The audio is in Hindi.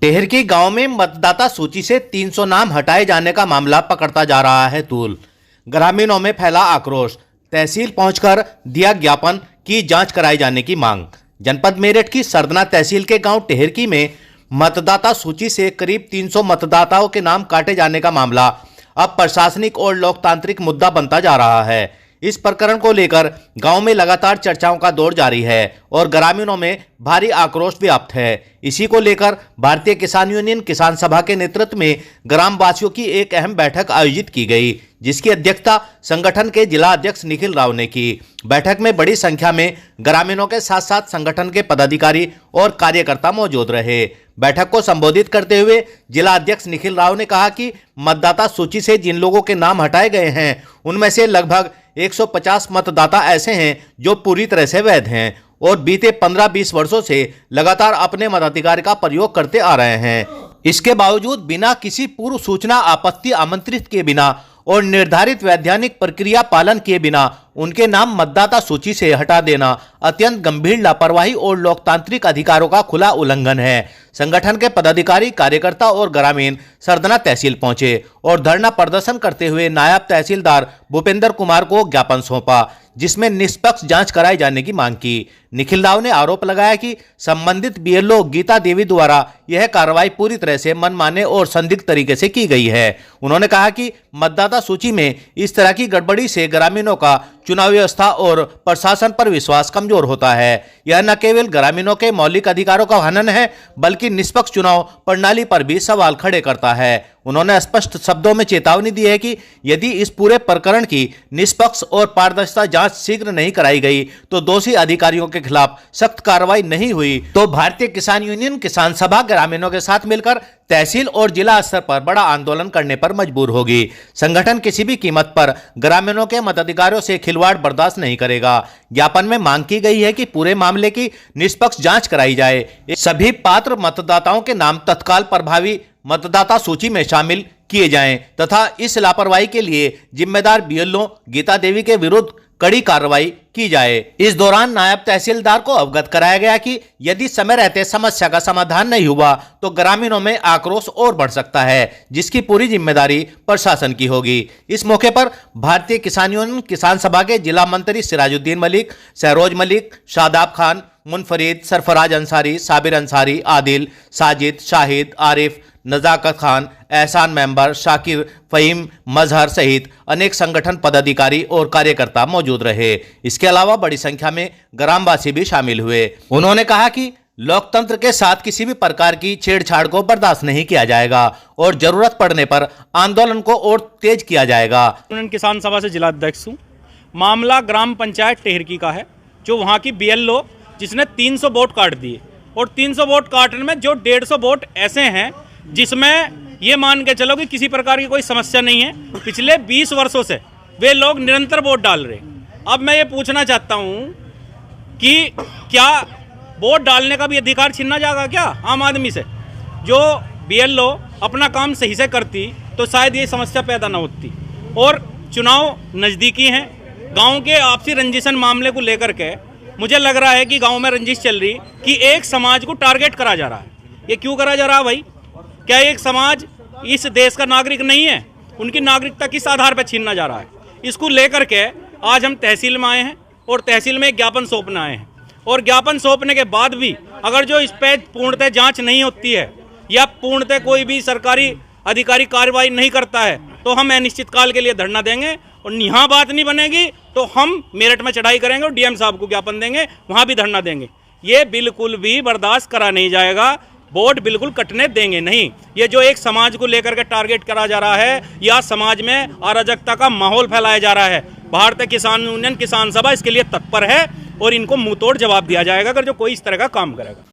टेहरकी गांव में मतदाता सूची से 300 नाम हटाए जाने का मामला पकड़ता जा रहा है तूल। ग्रामीणों में फैला आक्रोश, तहसील पहुंचकर दिया ज्ञापन की जांच कराए जाने की मांग। जनपद मेरठ की सरदना तहसील के गांव टेहरकी में मतदाता सूची से करीब 300 मतदाताओं के नाम काटे जाने का मामला अब प्रशासनिक और लोकतांत्रिक मुद्दा बनता जा रहा है। इस प्रकरण को लेकर गांव में लगातार चर्चाओं का दौर जारी है और ग्रामीणों में भारी आक्रोश व्याप्त है। इसी को लेकर भारतीय किसान यूनियन किसान सभा के नेतृत्व में ग्रामवासियों की एक अहम बैठक आयोजित की गई, जिसकी अध्यक्षता संगठन के जिला अध्यक्ष निखिल राव ने की। बैठक में बड़ी संख्या में ग्रामीणों के साथ साथ संगठन के पदाधिकारी और कार्यकर्ता मौजूद रहे। बैठक को संबोधित करते हुए जिला अध्यक्ष निखिल राव ने कहा कि मतदाता सूची से जिन लोगों के नाम हटाए गए हैं उनमें से लगभग 150 मतदाता ऐसे हैं जो पूरी तरह से वैध हैं और बीते 15-20 वर्षों से लगातार अपने मताधिकार का प्रयोग करते आ रहे हैं। इसके बावजूद बिना किसी पूर्व सूचना, आपत्ति आमंत्रित किए बिना और निर्धारित वैधानिक प्रक्रिया पालन किए बिना उनके नाम मतदाता सूची से हटा देना अत्यंत गंभीर लापरवाही और लोकतांत्रिक अधिकारों का खुला उल्लंघन है। संगठन के पदाधिकारी, कार्यकर्ता और ग्रामीण सरदना तहसील पहुंचे और धरना प्रदर्शन करते हुए नायब तहसीलदार भूपेंद्र कुमार को ज्ञापन सौंपा, जिसमें निष्पक्ष जांच कराए जाने की मांग की। निखिल राव ने आरोप लगाया कि संबंधित बीएलओ गीता देवी द्वारा यह कार्रवाई पूरी तरह से मनमाने और संदिग्ध तरीके से की गई है। उन्होंने कहा कि मतदाता सूची में इस तरह की गड़बड़ी से ग्रामीणों का चुनाव व्यवस्था और प्रशासन पर विश्वास कमजोर होता है। यह न केवल ग्रामीणों के मौलिक अधिकारों का हनन है, बल्कि निष्पक्ष चुनाव प्रणाली पर भी सवाल खड़े करता है। उन्होंने स्पष्ट शब्दों में चेतावनी दी है कि यदि इस पूरे प्रकरण की निष्पक्ष और पारदर्शिता जांच शीघ्र नहीं कराई गई तो दोषी अधिकारियों के खिलाफ सख्त कार्रवाई नहीं हुई तो भारतीय किसान यूनियन किसान सभा ग्रामीणों के साथ मिलकर तहसील और जिला स्तर पर बड़ा आंदोलन करने पर मजबूर होगी। संगठन किसी भी कीमत पर ग्रामीणों के मताधिकारों से खिलवाड़ बर्दाश्त नहीं करेगा। ज्ञापन में मांग की गई है कि पूरे मामले की निष्पक्ष जांच कराई जाए। सभी पात्र मतदाताओं के नाम तत्काल प्रभावी मतदाता सूची में शामिल किए जाएं तथा इस लापरवाही के लिए जिम्मेदार बीएलओ गीता देवी के विरुद्ध कड़ी कार्रवाई की जाए। इस दौरान नायब तहसीलदार को अवगत कराया गया कि यदि समय रहते समस्या का समाधान नहीं हुआ तो ग्रामीणों में आक्रोश और बढ़ सकता है, जिसकी पूरी जिम्मेदारी प्रशासन की होगी। इस मौके पर भारतीय किसान यूनियन किसान सभा के जिला मंत्री सिराजुद्दीन मलिक, सहरोज मलिक, शादाब खान, मुनफरीद, सरफराज अंसारी, साबिर अंसारी, आदिल, साजिद, शाहिद, आरिफ, नजाकत खान, एहसान मेंबर, शाकिर, फहीम, मजहर सहित अनेक संगठन पदाधिकारी और कार्यकर्ता मौजूद रहे। इसके अलावा बड़ी संख्या में ग्रामवासी भी शामिल हुए। उन्होंने कहा कि लोकतंत्र के साथ किसी भी प्रकार की छेड़छाड़ को बर्दाश्त नहीं किया जाएगा और जरूरत पड़ने पर आंदोलन को और तेज किया जाएगा। किसान सभा से जिला अध्यक्ष हूँ। मामला ग्राम पंचायत टेहरकी का है, जो वहाँ की बीएलओ जिसने 300 वोट काट दिए और 300 वोट काटने में जो 150 वोट ऐसे हैं जिसमें ये मान के चलो कि किसी प्रकार की कोई समस्या नहीं है। पिछले 20 वर्षों से वे लोग निरंतर वोट डाल रहे हैं। अब मैं ये पूछना चाहता हूँ कि क्या वोट डालने का भी अधिकार छीना जाएगा क्या आम आदमी से? जो बीएलओ अपना काम सही से करती तो शायद ये समस्या पैदा ना होती। और चुनाव नज़दीकी हैं, गाँव के आपसी रंजिशन मामले को लेकर के मुझे लग रहा है कि गाँव में रंजिश चल रही कि एक समाज को टारगेट करा जा रहा है। ये क्यों करा जा रहा है भाई? क्या एक समाज इस देश का नागरिक नहीं है? उनकी नागरिकता किस आधार पर छीनना जा रहा है? इसको लेकर के आज हम तहसील में आए हैं और तहसील में एक ज्ञापन सौंपने आए हैं। और ज्ञापन सौंपने के बाद भी अगर जो इस पर पूर्णतः जांच नहीं होती है या पूर्णतः कोई भी सरकारी अधिकारी कार्रवाई नहीं करता है तो हम अनिश्चितकाल के लिए धरना देंगे। और यहाँ बात नहीं बनेगी तो हम मेरठ में चढ़ाई करेंगे और डीएम साहब को ज्ञापन देंगे, वहाँ भी धरना देंगे। ये बिल्कुल भी बर्दाश्त करा नहीं जाएगा। वोट बिल्कुल कटने देंगे नहीं। ये जो एक समाज को लेकर के टारगेट करा जा रहा है या समाज में अराजकता का माहौल फैलाया जा रहा है, भारतीय किसान यूनियन किसान सभा इसके लिए तत्पर है और इनको मुंहतोड़ जवाब दिया जाएगा अगर जो कोई इस तरह का काम करेगा।